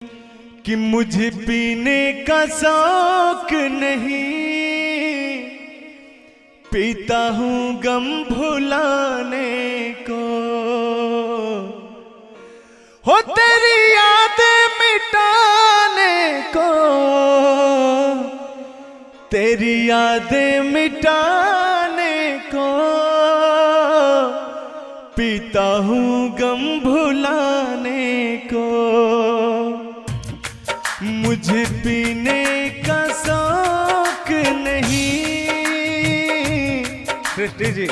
कि मुझे पीने का शौक नहीं, पीता हूँ गम भुलाने को। हो तेरी यादें मिटाने को, तेरी यादें मिटाने को, पीता हूँ गम भुलाने को। मुझे पीने का शौक नहीं। सृष्टि जी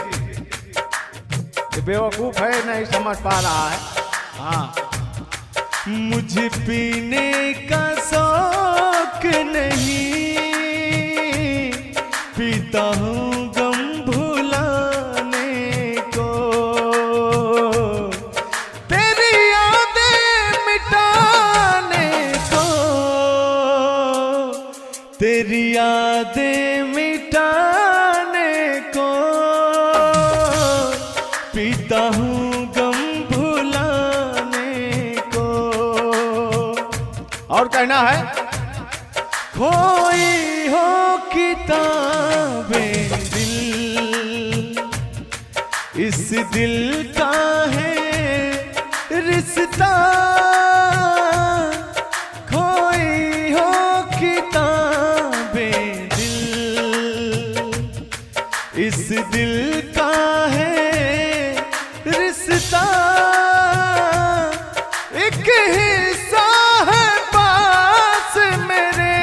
बेवकूफ है, नहीं समझ पा रहा है। हाँ, मुझे पीने का शौक नहीं, पीता हूँ गम भुलाने को। तेरी यादें मिटाने को, तेरी यादें मिटाने को, पीता हूँ गम भुलाने को। और कहना है खोई हो किताबें दिल, इस दिल का है रिश्ता। खोई हो किताबें दिल, इस दिल का है रिश्ता। एक हिस्सा है पास मेरे,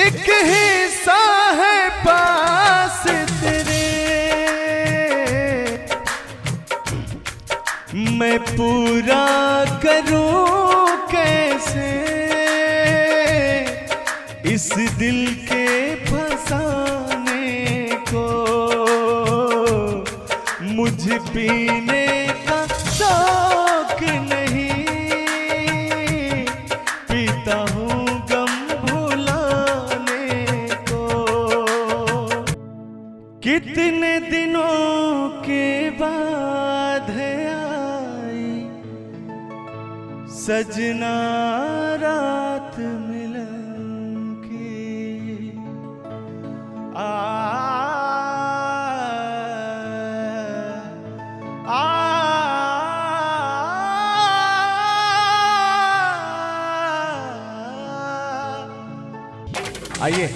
एक हिस्सा है पास तेरे। मैं पूरा करूं कैसे इस दिल के फसाने को। मुझे पीने का शौक नहीं, पीता हूँ गम भुलाने को। कितने दिनों के बाद है आई सजना रात मिलन की। आइए।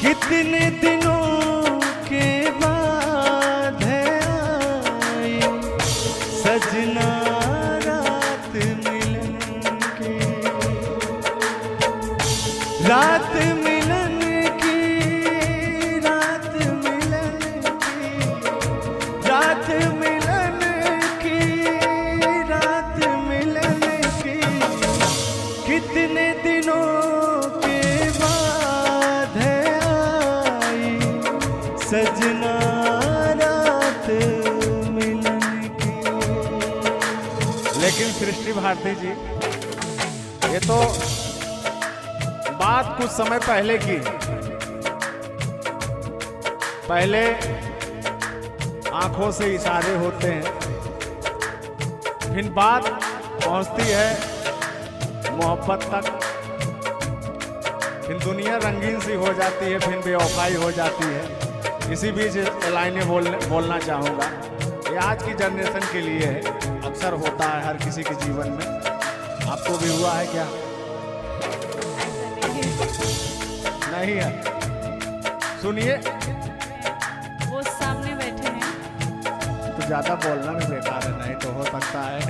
कितने दिनों के बाद है आई सजना रात मिलन की। रात मिलन की, रात मिलन की, रात मिलन की, रात मिलन की। कितने दिनों के बाद है आई सजना रात मिलन की। लेकिन सृष्टि भारती जी, ये तो बात कुछ समय पहले की। पहले आंखों से इशारे होते हैं, फिर बात पहुंचती है मोहब्बत तक, फिर दुनिया रंगीन सी हो जाती है, फिर बेवफाई हो जाती है। इसी बीच लाइनें बोलना चाहूँगा। ये आज की जनरेशन के लिए है, अक्सर होता है हर किसी के जीवन में। आपको भी हुआ है क्या? नहीं है? सुनिए, वो सामने बैठे हैं। तो ज्यादा बोलना भी बेकार है, नहीं तो हो सकता है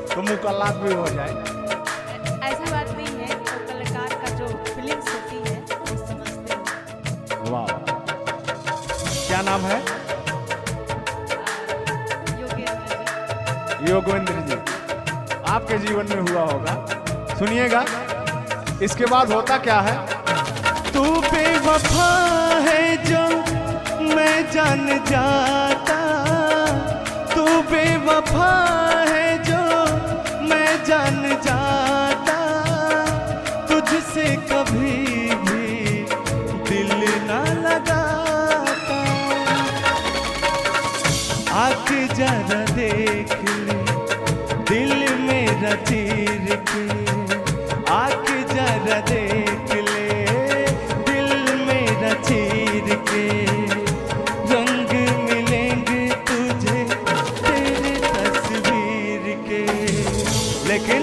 तो मुकल्लात भी हो जाए। ऐसी बात नहीं है, तो कलाकार का जो फीलिंग्स होती है वो समझते हैं। वाह, क्या नाम है? योगेंद्र योगेंद्र जी। आपके जीवन में हुआ होगा, सुनिएगा। इसके बाद होता क्या है? तू बेवफा है जो मैं जान जाता, तू बेवफा है जो मैं जान जाता। तुझसे कभी भी दिल ना लगाता। आके जरा देख ले दिल मेरा चीर के, आके जरा देख ले दिल मेरा चीर के। रंग मिलेंगे तुझे तेरे तस्वीर के। लेकिन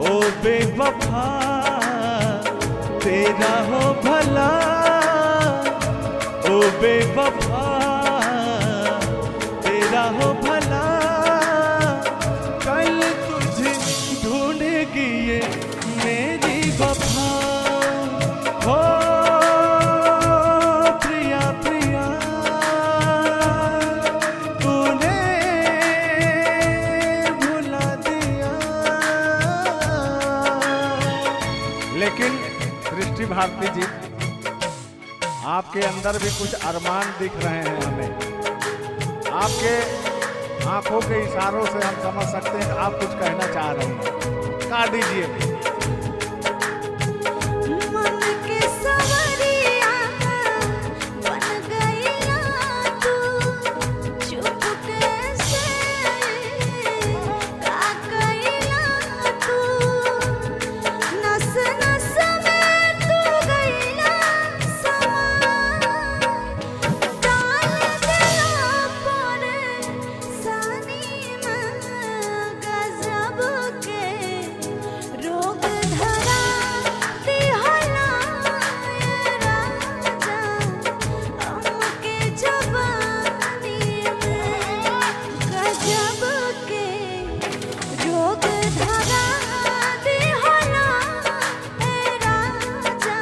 ओ बेवफा तेरा हो भला, ओ बेवफा तेरा हो भला। कल तुझे ढूंढेगी ये मेरी वफा। हो प्रिया प्रिया तूने भुला दिया। लेकिन सृष्टि भारती जी, आपके अंदर भी कुछ अरमान दिख रहे हैं हमें। आपके आंखों के इशारों से हम समझ सकते हैं कि आप कुछ कहना चाह रहे हैं। कहा दीजिए। मन के सवरिया बन गईला तू, चुपके से का कईला तू। नस नस में तू गईला समा, डाल दिला परेशानी में गजब के रोग धरा दिहला ये राजा। हमके जवानी में गजब के रोग धरा दिहला ये राजा।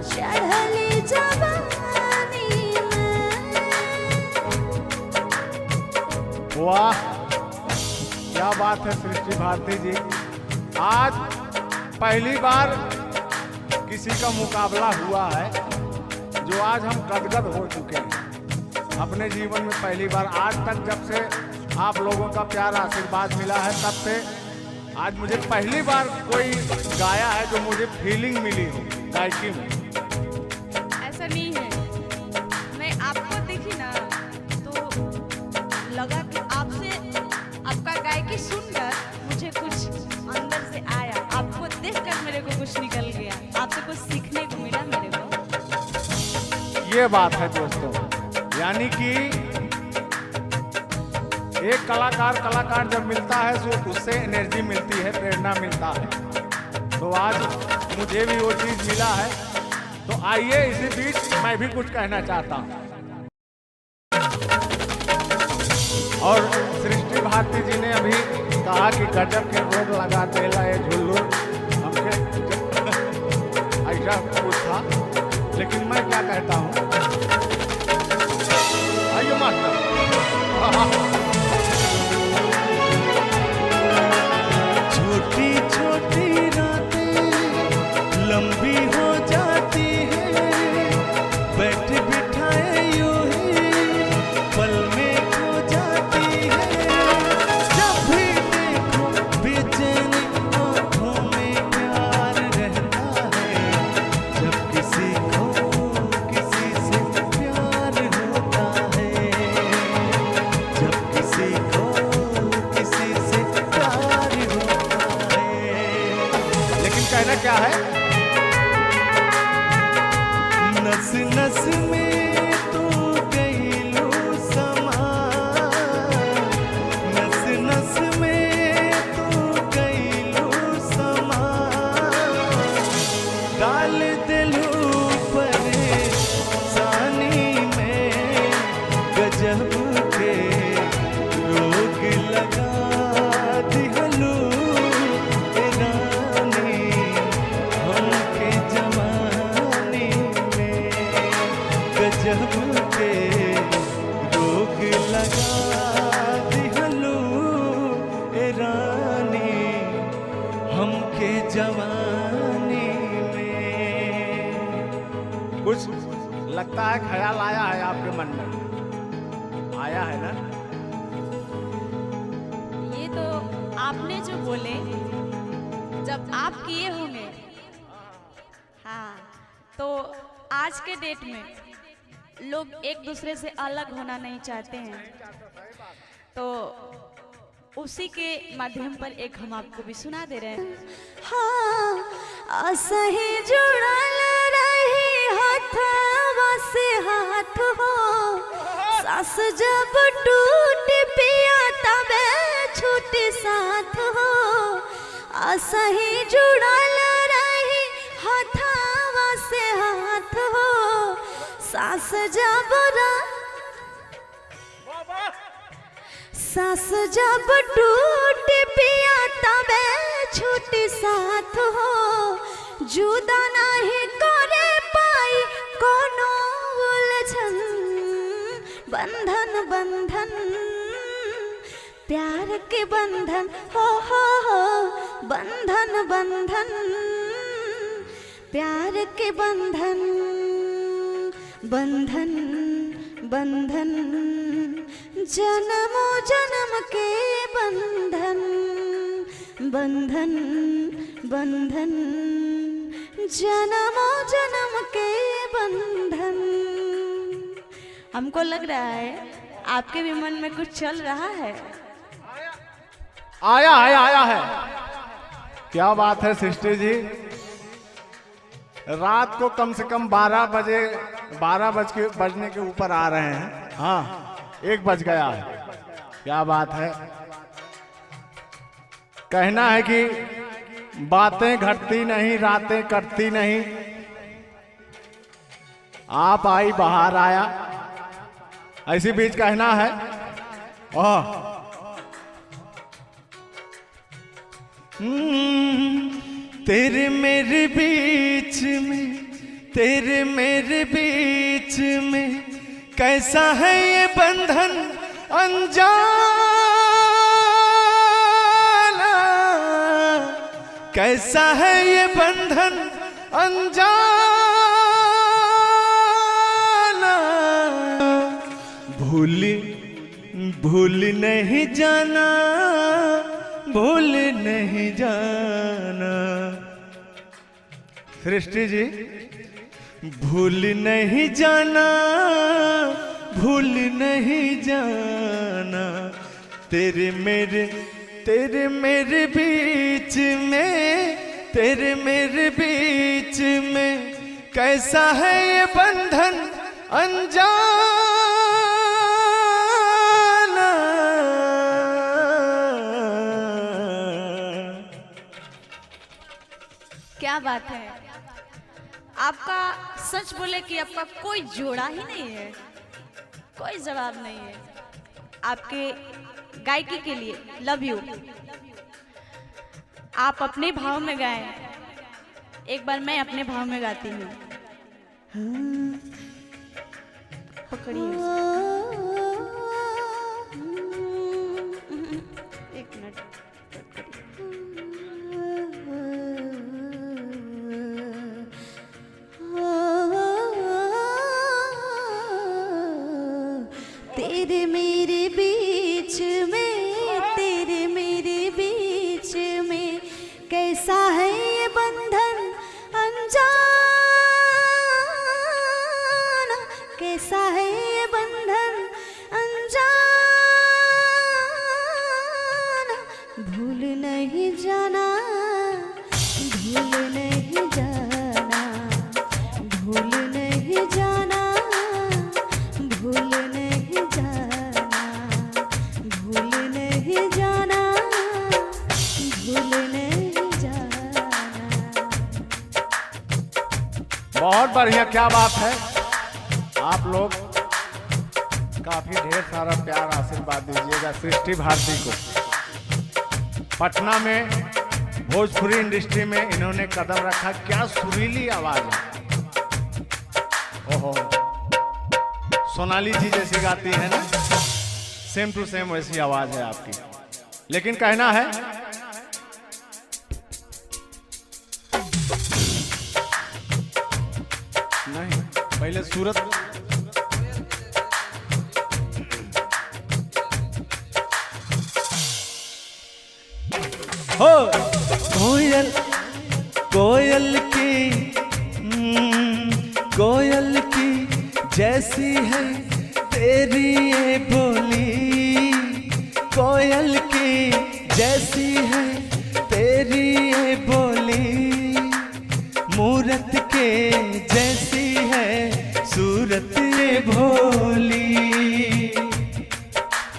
चढ़ली जवानी में। वाह, क्या बात है सृष्टि भारती जी। आज पहली बार किसी का मुकाबला हुआ है जो आज हम गदगद हो चुके हैं अपने जीवन में। पहली बार आज तक जब से आप लोगों का प्यार आशीर्वाद मिला है तब से आज मुझे पहली बार कोई गाया है जो मुझे फीलिंग मिली हो गायकी में। ऐसा नहीं है। मैं आपको देखी ना तो लगा कि आपसे आपका गायकी सुनकर मुझे कुछ अंदर से आया। आपको देखकर मेरे को कुछ निकल गया, आपसे कुछ सीखने को मिला मेरे को। ये बात है दोस्तों, यानी कि एक कलाकार जब मिलता है तो उससे एनर्जी मिलती है, प्रेरणा मिलता है। तो आज मुझे भी वो चीज मिला है। तो आइए इसी बीच मैं भी कुछ कहना चाहता हूँ। और सृष्टि भारती जी ने अभी कहा कि गजब के रोग लगा देला ये झुल्लू हमके, ऐसा कुछ था। लेकिन मैं क्या कहता हूँ, आइए मास्टर। छोटी छोटी रातें लंबी हो जाती है, बैठ बिठाए यूं ही पल में खो जाती है। जब भी देखो बेचैनी आँखों में प्यार रहता है। जब किसी को किसी से प्यार होता है, जब किसी को किसी से प्यार होता है। लेकिन कहना क्या है, नस नस में तू गईलू समा, नस नस में तू गईलू समा। डाल दिलू परेशानी में गजब के रोग लगा दिहलू ए रानी। हमके जवानी में गजब के रोग लगा दिहलू ए रानी। हमके जवानी में। कुछ लगता है ख्याल आया है आपके मन में, आया है ना? ये तो आपने जो बोले जब आप किए होंगे, हाँ, तो आज के डेट में लोग एक दूसरे से अलग होना नहीं चाहते हैं, तो उसी के माध्यम पर एक हम आपको भी सुना दे रहे हैं। हाँ असही जुड़ल रही हाथवा से हाथ हो, सास जब टूट पिया तबे छूट साथ हो। असही जुड़ल रही हाथवा से हाथ हो, सास जब सास जब टूट पिया तबे छूट साथ हो। जुदा नहीं करे पाई कोनो उलझन, बंधन बंधन प्यार के बंधन हो, बंधन बंधन प्यार के बंधन, बंधन बंधन जन्मों जन्म के बंधन, बंधन बंधन जन्मों जन्म के बंधन। हमको लग रहा है आपके भी मन में कुछ चल रहा है। आया है। क्या बात है सृष्टि जी, रात को कम से कम 12 बजने के ऊपर आ रहे हैं। हाँ 1 बज गया है। क्या बात है। कहना है कि बातें घटती नहीं, रातें कटती नहीं। आप आई बाहर आया, ऐसी बीच कहना है। तेरे मेरे बीच में, तेरे मेरे बीच में कैसा है ये बंधन अनजाना, कैसा है ये बंधन अनजाना। भूल नहीं जाना, भूल नहीं जाना। सृष्टि जी भूल नहीं जाना, भूल नहीं जाना। तेरे मेरे बीच में, तेरे मेरे बीच में कैसा है ये बंधन अनजाना। क्या बात है। आपका सच बोले कि आपका कोई जोड़ा ही नहीं है, कोई जवाब नहीं है। आपके गायकी के लिए लव यू। आप अपने भाव में गाएं। एक बार मैं अपने भाव में गाती हूँ। पकड़िए एक मिनट। तेरे मेरे बीच में, तेरे मेरे बीच में कैसा है ये बंधन अनजाना, कैसा है ये बंधन अनजाना। भूल नहीं जाना, भूल नहीं जाना, भूल नहीं जाना, भूल नहीं जाना, भूल नहीं जाना, भूल नहीं जाना। बहुत बढ़िया। क्या बात है। आप लोग काफी ढेर सारा प्यार आशीर्वाद दीजिएगा सृष्टि भारती को। पटना में भोजपुरी इंडस्ट्री में इन्होंने कदम रखा। क्या सुरीली आवाज है। ओहो, सोनाली जी जैसी गाती है ना, सेम टू सेम वैसी आवाज है आपकी। लेकिन कहना है नहीं, पहले सूरत हो कोयल, कोयल की कोयल की जैसी है तेरी ये बोली, कोयल की जैसी है तेरी ये बोली, मूरत के जैसी है सूरत ये भोली।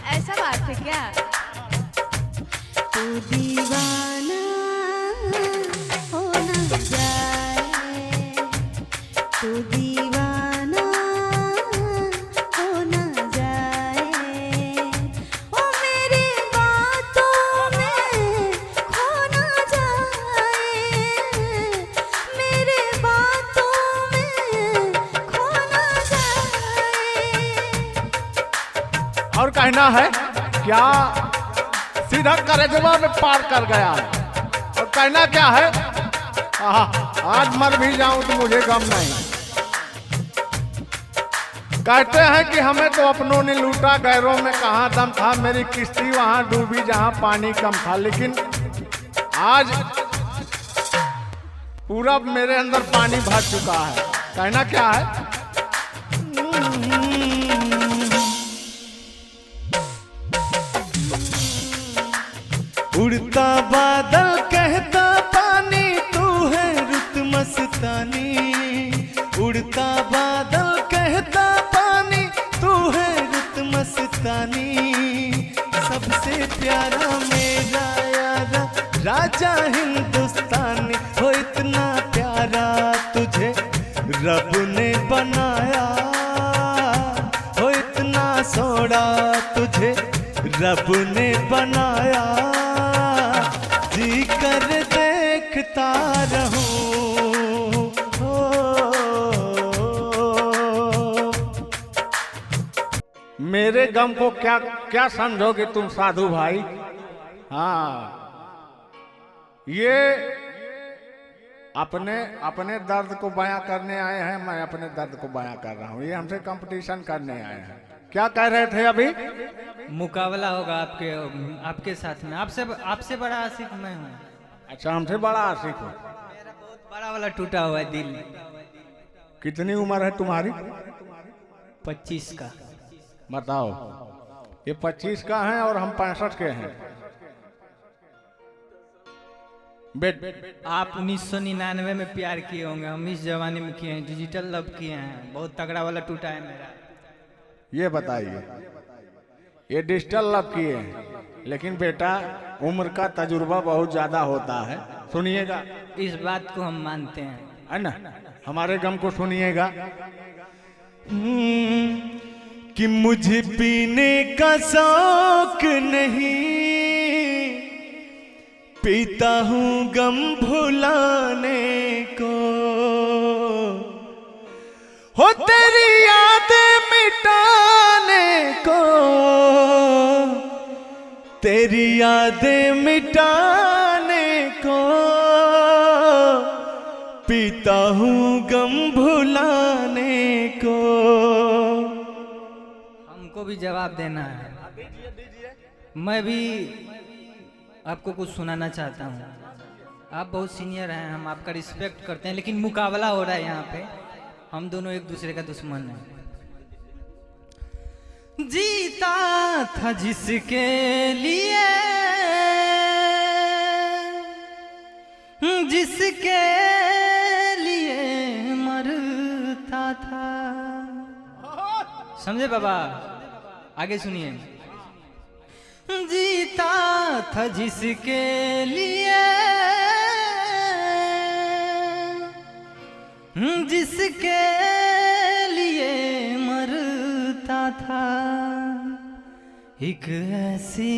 ऐसा बात है क्या? तू दीवाना हो ना जाए, तू दीवाना हो ना जाए, ओ मेरी बातों में खो ना जाए, मेरे बातों में खो ना जाए। और कहना है क्या सीधा करेजवा में पार कर गया है। और कहना क्या है, आज मर भी जाऊं तो मुझे गम नहीं। कहते हैं कि हमें तो अपनों ने लूटा, गैरों में कहाँ दम था, मेरी किश्ती वहां डूबी जहां पानी कम था। लेकिन आज पूरा मेरे अंदर पानी भर चुका है। कहना क्या है, उड़ता बादल कहता पानी तू है रुत मस्तानी, उड़ता बादल कहता पानी तू है रुत मस्तानी, सबसे प्यारा मेरा यारा राजा हिंदुस्तानी, हो इतना प्यारा तुझे रब ने बनाया, हो इतना सोना तुझे रब ने बनाया, जी कर देखता रहूं। मेरे गम को क्या क्या समझोगे तुम साधु भाई। हाँ, ये अपने अपने दर्द को बयां करने आए हैं, मैं अपने दर्द को बयां कर रहा हूँ। ये हमसे कंपटीशन करने आए हैं। क्या कह रहे थे अभी? मुकाबला होगा आपके साथ में। आपसे बड़ा आशिक मैं हूँ। अच्छा, हमसे बड़ा आशिक हो। मेरा बहुत बड़ा वाला टूटा हुआ है दिल। कितनी उम्र है तुम्हारी? 25 का। बताओ, ये 25 का है और हम 65 के हैं। आप 1999 में प्यार किए होंगे, हम इस जमाने में किए हैं, डिजिटल लव किए हैं। बहुत तगड़ा वाला टूटा है मेरा। ये बताइए, ये डिजिटल लव किए हैं, लेकिन बेटा उम्र का तजुर्बा बहुत ज्यादा होता है। सुनिएगा, इस बात को हम मानते हैं, है ना। हमारे गम को सुनिएगा। कि मुझे पीने का शौक नहीं, पीता हूँ गम भुलाने को, हो तेरी यादें मिटाने को, तेरी यादें मिटाने को, पीता हूँ गम भुलाने को। हमको भी जवाब देना है। मैं भी आपको कुछ सुनाना चाहता हूँ। आप बहुत सीनियर हैं, हम आपका रिस्पेक्ट करते हैं, लेकिन मुकाबला हो रहा है यहाँ पे। हम दोनों एक दूसरे का दुश्मन हैं। जीता था जिसके लिए, जिसके लिए मरता था। समझे बाबा? आगे सुनिए। जीता था जिसके लिए, जिसके लिए मरता था, एक ऐसी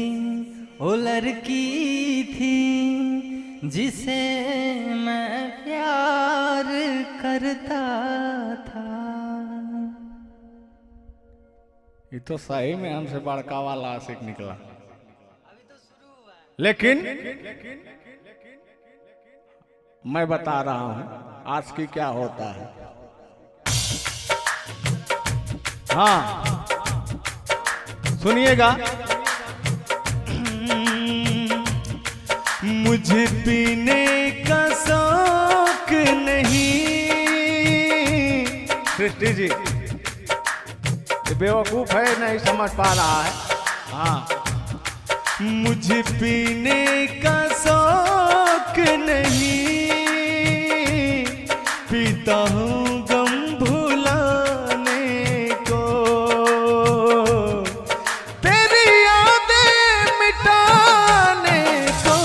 वो लड़की थी जिसे मैं प्यार करता था। ये तो सही में हमसे बड़का वाला आशिक निकला। लेकिन मैं बता रहा हूं आशिकी क्या होता है। हाँ, सुनिएगा। मुझे पीने का शौक नहीं, सृष्टि जी, ये बेवकूफ है, नहीं समझ पा रहा है। हाँ, मुझे पीने का शौक नहीं, पीता हूँ गम भुलाने को, तेरी यादें मिटाने को,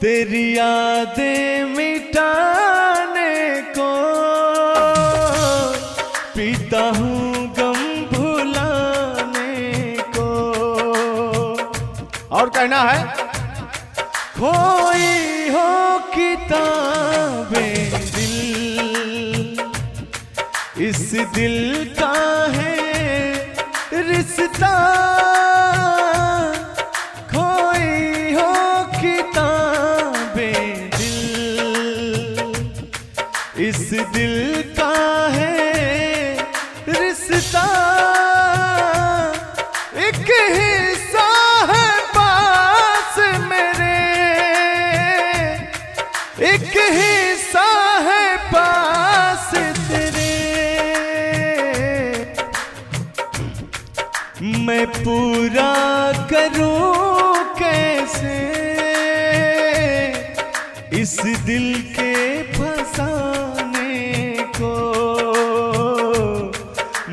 तेरी यादें मिटाने को, पीता हूँ गम भुलाने को। और कहना है, खोई हो किताबें दिल, इस दिल का है रिश्ता, खोई हो किताबें दिल, इस दिल का है रिश्ता, एक हिस्सा है पास मेरे, एक हिस्सा है पास तेरे, मैं पूरा करूं कैसे इस दिल के फसाने को,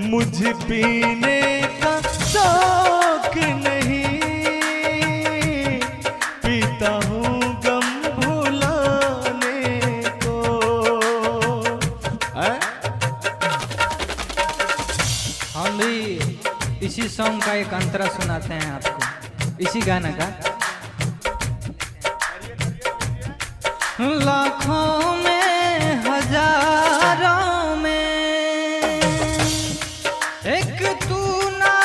मुझे पीने का शौक नहीं, पीता हूँ गम भुलाने को। हैं? हम भी इसी सॉन्ग का एक अंतरा सुनाते हैं आपको, इसी गाना का। लाखों में हजारों में एक तू ना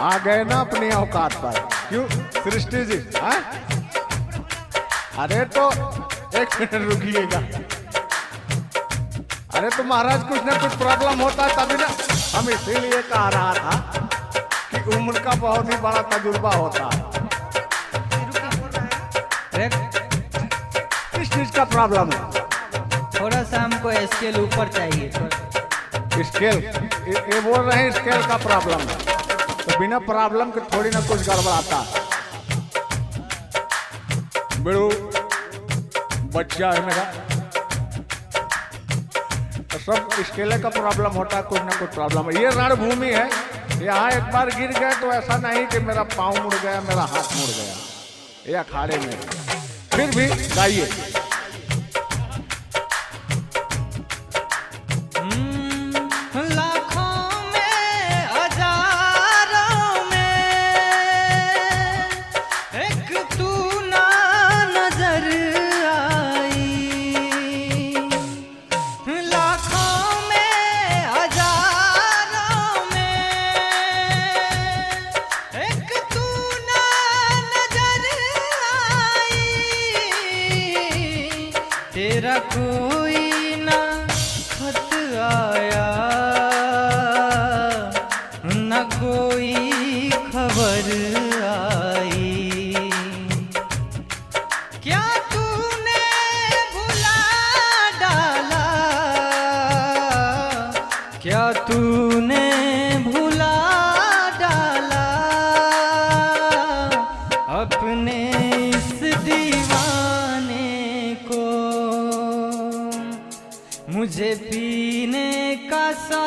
आ गए ना अपनी औकात पर। क्यों सृष्टि जी? हैं? अरे तो एक मिनट रुकिएगा। अरे तो महाराज कुछ ना कुछ प्रॉब्लम होता है तभी ना, हम इसीलिए कह रहा था कि उम्र का बहुत ही बड़ा तजुर्बा होता है। किस चीज का प्रॉब्लम है? थोड़ा सा हमको स्केल ऊपर चाहिए थोड़ा। स्केल ये बोल रहे हैं स्केल का प्रॉब्लम है, तो बिना प्रॉब्लम के थोड़ी ना कुछ गड़बड़ाता है। बेड़ू बच्चा है मेरा, तो सब स्केले का प्रॉब्लम होता है, कुछ ना कुछ प्रॉब्लम है। ये रणभूमि है, यहाँ एक बार गिर गए तो ऐसा नहीं कि मेरा पाँव मुड़ गया, मेरा हाथ मुड़ गया, ये अखाड़े में। फिर भी गाइए। लाखों में हजारों में एक तू ना नजर आई, लाखों में हजारों में एक तू ना नजर आई, तेरा कोई ना खत आया न कोई खबर आई, क्या तूने भुला डाला, क्या तूने भुला डाला अपने इस दीवाने को, मुझे पीने का सा